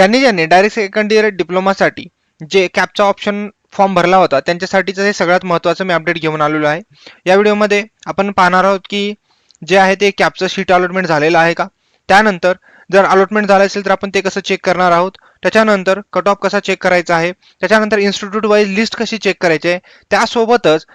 ज्यांनी direct second year डिप्लोमासाठी जे captcha option form भरला होता त्यांच्यासाठीचं हे सगळ्यात महत्त्वाचं मी अपडेट घेऊन आलेलो आहे. या व्हिडिओमध्ये आपण पाहणार आहोत की जे आहे ते कॅपचं शीट अलॉटमेंट झालेलं आहे का, त्यानंतर जर अलॉटमेंट झालं असेल तर आपण ते कसं चेक करणार आहोत, त्याच्यानंतर कट ऑफ कसा चेक करायचा आहे, त्याच्यानंतर इन्स्टिट्यूट वाईज लिस्ट कशी चेक करायची आहे, त्यासोबतच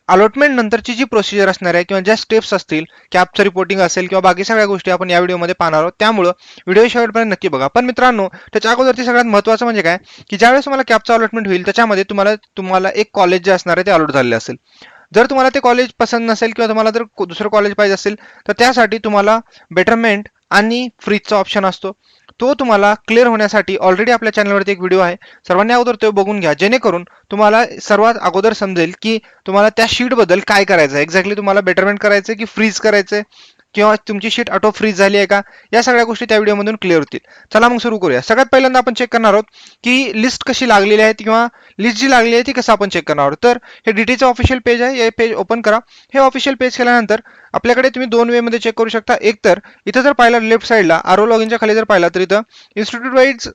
अलॉटमेंट नंतरची जी प्रोसिजर असणार आहे किंवा ज्या स्टेप्स असतील, कॅपचं रिपोर्टिंग असेल किंवा बाकी सगळ्या गोष्टी आपण या व्हिडिओमध्ये पाहणार आहोत. त्यामुळं व्हिडिओ शेवटपर्यंत नक्की बघा. पण मित्रांनो, त्याच्या अगोदरती सगळ्यात महत्त्वाचं म्हणजे काय की ज्यावेळेस तुम्हाला कॅपचं अलॉटमेंट होईल त्याच्यामध्ये तुम्हाला एक कॉलेज जे असणार आहे ते अलॉट झालेले असेल. जर तुम्हाला ते कॉलेज पसंत नसेल किंवा तुम्हाला जर दुसरं कॉलेज पाहिजे असेल तर त्यासाठी तुम्हाला बेटरमेंट आणि फ्रीजचा ऑप्शन असतो. तो तुम्हाला क्लिअर होण्यासाठी ऑलरेडी आपल्या चॅनलवरती एक व्हिडिओ आहे, सर्वांनी अगोदर तो बघून घ्या, जेणेकरून तुम्हाला सर्वात अगोदर समजेल की तुम्हाला त्या शीटबद्दल काय करायचं आहे, एक्झॅक्टली तुम्हाला बेटरमेंट करायचं की फ्रीज करायचं किंवा तुमची शीट ऑटो फ्रीज झाली आहे का, या सगळ्या गोष्टी त्या व्हिडिओमधून क्लिअर होतील. चला मग सुरू करूया. सगळ्यात पहिल्यांदा आपण चेक करणार आहोत की लिस्ट कशी लागलेली आहे किंवा लिस्ट जी लागली आहे ती कसं आपण चेक करणार आहोत. तर हे डीटीचं ऑफिशियल पेज आहे, हे पेज ओपन करा. हे ऑफिशियल पेज केल्यानंतर आपल्याकडे तुम्ही दोन वे मध्ये चेक करू शकता. एक तर इथं जर पाहिलं लेफ्ट साईडला आरो लॉगिनच्या खाली जर पाहिला तर इथं इन्स्टिट्यूट वाईज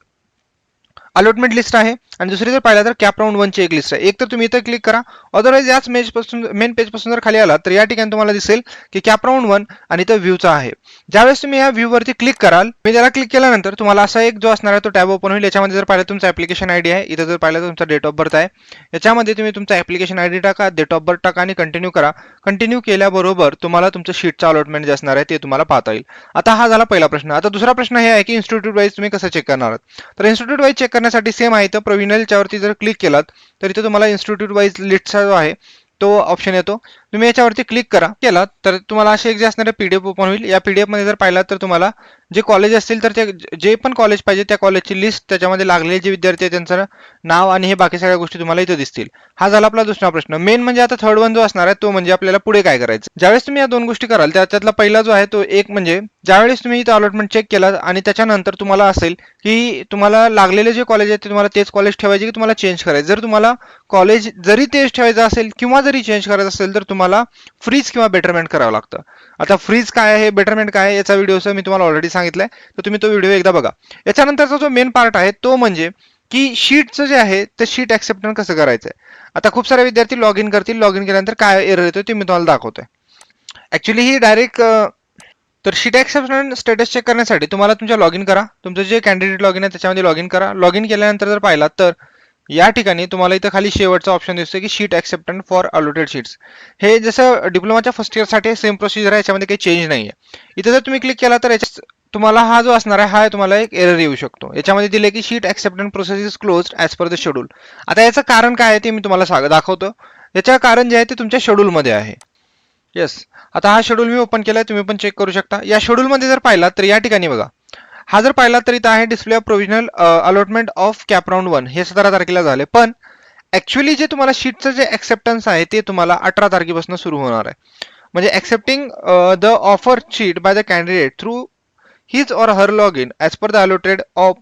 अलॉटमेंट लिस्ट आहे आणि दुसरी जर पाहिलं तर कॅप राऊंड 1ची एक लिस्ट आहे. एक तर तुम्ही इथं क्लिक करा, अदरवाईज याच मेन पेज पासून जर खाली आला तर या ठिकाणी तुम्हाला दिसेल की कॅप राऊंड 1 आणि इथं व्ह्यूचा आहे. ज्यावेळेस तुम्ही या व्ह्यू वरती क्लिक कराल, मी त्याला क्लिक केल्यानंतर तुम्हाला असा एक जो असणार आहे तो टॅब ओपन होईल. याच्यामध्ये जर पाहिलं तुमचा ऍप्लिकेशन आयडी आहे, इथं जर पाहिलं तर तुमचा डेट ऑफ बर्थ आहे. याच्यामध्ये तुम्ही तुमचा ऍप्लिकेशन आयडी टाका, डेट ऑफ बर्थ टाका आणि कंटिन्यू करा. कंटिन्यू केल्याबरोबर तुम्हाला तुमचं शीटचं अलॉटमेंट जे असणार आहे ते तुम्हाला पाहता येईल. आता हा झाला पहिला प्रश्न. आता दुसरा प्रश्न हे आहे की इन्स्टिट्यूट वाईज तुम्ही कसं चेक करणार आहात. तर इन्स्टिट्यूट वाईज चेक करण्यासाठी सेम आहे, तर प्रोव्हिजनलच्या वरती जर क्लिक केलात तर इथे तुम्हाला इन्स्टिट्यूट वाईज लिस्टचा जो आहे तो ऑप्शन येतो. तुम्ही याच्यावरती क्लिक करा, केलात तर तुम्हाला असे एक जे असणारे पीडीएफ ओपन होईल. या पीडीएफ मध्ये जर पाहिलात तर तुम्हाला जे कॉलेज असतील तर ते जे पण कॉलेज पाहिजे त्या कॉलेजची लिस्ट, त्याच्यामध्ये लागलेले जे विद्यार्थी आहेत त्यांचं नाव आणि हे बाकी सगळ्या गोष्टी तुम्हाला इथे दिसतील. हा झाला आपला दुसरा प्रश्न. मेन म्हणजे आता थर्ड वन जो असणार आहे तो म्हणजे आपल्याला पुढे काय करायचं. ज्यावेळेस तुम्ही या दोन गोष्टी कराल त्यातला पहिला जो आहे तो एक म्हणजे ज्यावेळेस तुम्ही इथं अलॉटमेंट चेक केला आणि त्याच्यानंतर तुम्हाला असेल की तुम्हाला लागलेले जे कॉलेज आहेत ते तुम्हाला तेच कॉलेज ठेवायचे की तुम्हाला चेंज करायचं. जर तुम्हाला कॉलेज जरी तेच ठेवायचं असेल किंवा जरी चेंज करायचं असेल तर तुम्हाला फ्रीज किंवा बेटरमेंट करावं लागतं. आता फ्रीज काय आहे, बेटरमेंट काय आहे, याचा व्हिडिओ मी तुम्हाला ऑलरेडी सांगितलंय, तर तुम्ही तो व्हिडिओ एकदा बघा. याच्यानंतरचा जो मेन पार्ट आहे तो म्हणजे की शीटचं जे आहे ते शीट ऍक्सेप्टन्स कसं करायचं आहे. आता खूप सारे विद्यार्थी लॉग इन करतील, लॉग इन केल्यानंतर काय एरर येतो ते मी तुम्हाला दाखवतोय. ऍक्च्युली ही डायरेक्ट तर शीट ऍक्सेप्टन्स स्टेटस चेक करण्यासाठी तुम्हाला तुमच्या लॉग इन करा, तुमचं जे कॅन्डिडेट लॉग इन आहे त्याच्यामध्ये लॉग इन करा. लॉग इन केल्यानंतर जर पाहिला तर या ठिकाणी तुम्हाला इथं खाली शेवटचा ऑप्शन दिसतो की sheet acceptance for allotted sheets. हे जसं डिप्लोमाच्या फर्स्ट इयरसाठी सेम प्रोसिजर आहे, याच्यामध्ये काही चेंज नाही आहे. इथं जर तुम्ही क्लिक केला तर तुम्हाला हा जो असणार आहे हा तुम्हाला एक एरर येऊ शकतो. याच्यामध्ये दिले की sheet acceptance process is closed as per the schedule. आता याचं कारण काय आहे ते मी तुम्हाला दाखवतो. याचं कारण जे आहे ते तुमच्या शेड्यूलमध्ये आहे. येस, आता हा शेड्यूल मी ओपन केलाय, तुम्ही पण चेक करू शकता. या शेड्यूलमध्ये जर पाहिला तर या ठिकाणी बघा, हा जर पाहिला तर इथं आहे display of provisional allotment of cap round 1, हे 17 तारखेला झाले. पण ऍक्च्युली जे तुम्हाला शीटचं जे ऍक्सेप्टन्स आहे ते तुम्हाला 18 तारखेपासून सुरू होणार आहे. म्हणजे accepting the offer sheet by the candidate through his or her log in as per the allotted of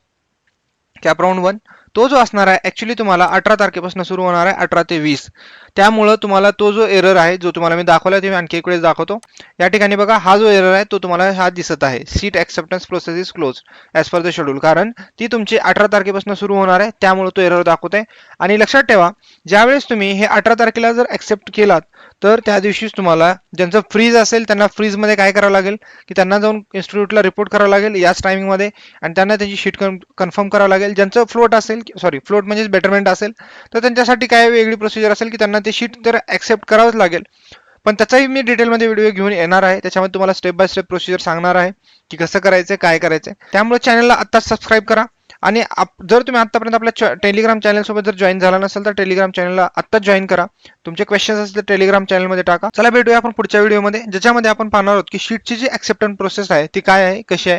cap round 1, तो जो असणार आहे ऍक्च्युली तुम्हाला 18 तारखेपासून सुरू होणार आहे, 18 ते 20. त्यामुळं तुम्हाला तो जो एरर आहे जो तुम्हाला मी दाखवला ते मी आणखी एक वेळेस दाखवतो. या ठिकाणी बघा, हा जो एरर आहे तो तुम्हाला हा दिसत आहे, seat acceptance process is close as per the schedule. कारण ती तुमची 18 तारखेपासून सुरू होणार आहे, त्यामुळे तो एरर दाखवत आहे. आणि लक्षात ठेवा, ज्यावेळेस तुम्ही हे 18 तारखेला जर ऍक्सेप्ट केलात तर त्या दिवशीच तुम्हाला ज्यांचं फ्रीज असेल त्यांना फ्रीजमध्ये काय करावं लागेल की त्यांना जाऊन इन्स्टिट्यूटला रिपोर्ट करावं लागेल याच टायमिंगमध्ये आणि त्यांना त्यांची शीट कन्फर्म करावं लागेल. ज्यांचं फ्लोट असेल, सॉरी फ्लोट म्हणजे बेटरमेंट असेल, तर त्यांच्यासाठी काय वेगळी प्रोसिजर असेल की त्यांना ते शीट तर ऍक्सेप्ट करावंच लागेल. पण त्याचाही मी डिटेलमध्ये व्हिडिओ घेऊन येणार आहे, त्याच्यामध्ये तुम्हाला स्टेप बाय स्टेप प्रोसिजर सांगणार आहे की कसं करायचं, काय करायचं. त्यामुळे चॅनलला आत्ताच सबस्क्राईब करा. आणि जर तुम्ही आतापर्यंत आपल्या टेलिग्राम चॅनल सोबत जर जॉईन झाला नसेल तर टेलिग्राम चॅनलला आत्ताच जॉईन करा. तुमचे क्वेश्चन्स असतील तर टेलिग्राम चॅनलमध्ये टाका. चला भेटूया आपण पुढच्या व्हिडिओमध्ये, ज्याच्यामध्ये आपण पाहणार आहोत की शीटची जी ऍक्सेप्टन्स प्रोसेस आहे ती काय आहे, कशी आहे